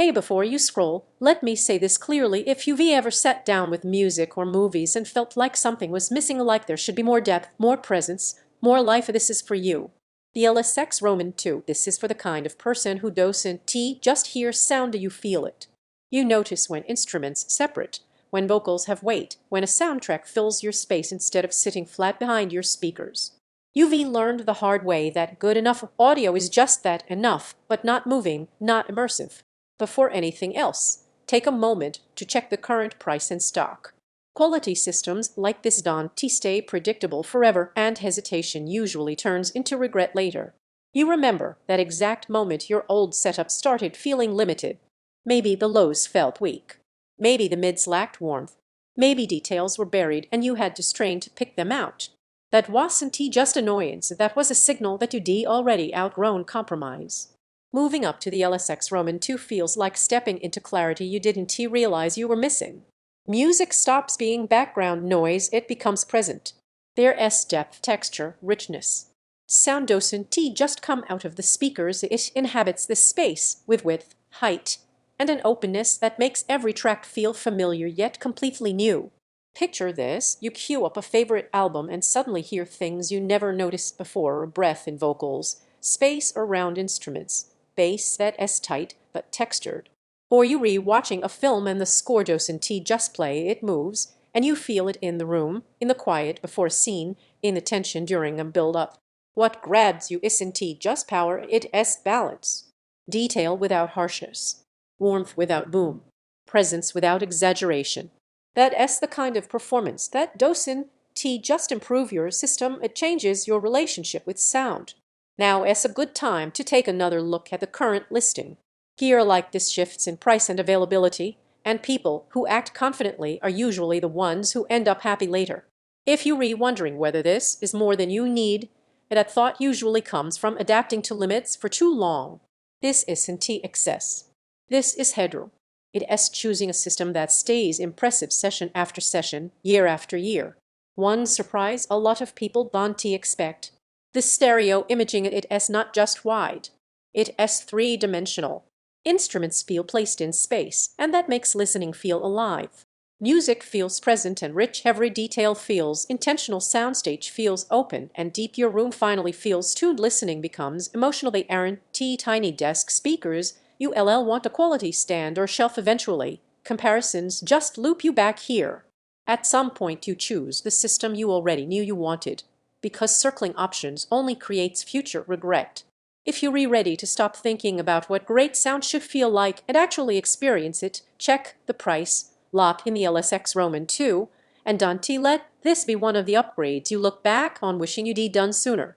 Hey, before you scroll, let me say this clearly. If you've ever sat down with music or movies and felt like something was missing, like there should be more depth, more presence, more life, this is for you. The LSX Roman II. This is for the kind of person who doesn't just hear sound, you feel it. You notice when instruments separate, when vocals have weight, when a soundtrack fills your space instead of sitting flat behind your speakers. You've learned the hard way that good enough audio is just that, enough, but not moving, not immersive. Before anything else, take a moment to check the current price and stock. Quality systems like this don't stay predictable forever, and hesitation usually turns into regret later. You remember that exact moment your old setup started feeling limited. Maybe the lows felt weak. Maybe the mids lacked warmth. Maybe details were buried and you had to strain to pick them out. That wasn't just annoyance, that was a signal that you'd already outgrown compromise. Moving up to the LSX Roman II feels like stepping into clarity you didn't realize you were missing. Music stops being background noise, it becomes present. There's depth, texture, richness. Sound doesn't just come out of the speakers, it inhabits this space with width, height, and an openness that makes every track feel familiar yet completely new. Picture this, you cue up a favorite album and suddenly hear things you never noticed before, breath in vocals, space around instruments, bass that's tight but textured. Or you re-watching a film and the score doesn't just play, it moves, and you feel it in the room, in the quiet before a scene, in the tension during a build-up. What grabs you isn't just power, it's balance. Detail without harshness. Warmth without boom. Presence without exaggeration. That's the kind of performance that doesn't just improve your system, it changes your relationship with sound. Now it's a good time to take another look at the current listing. Gear like this shifts in price and availability, and people who act confidently are usually the ones who end up happy later. If you're wondering whether this is more than you need, that thought usually comes from adapting to limits for too long. This isn't excess. This is headroom. It's choosing a system that stays impressive session after session, year after year. One surprise a lot of people don't expect. The stereo imaging it's not just wide. It's three-dimensional. Instruments feel placed in space, and that makes listening feel alive. Music feels present and rich, every detail feels intentional, soundstage feels open and deep, your room finally feels tuned, listening becomes emotional. They aren't tiny desk speakers, you want a quality stand or shelf eventually. Comparisons just loop you back here. At some point you choose the system you already knew you wanted, because circling options only creates future regret. If you're ready to stop thinking about what great sound should feel like and actually experience it, check the price, lock in the LSX Roman II, and don't let this be one of the upgrades you look back on wishing you'd done sooner.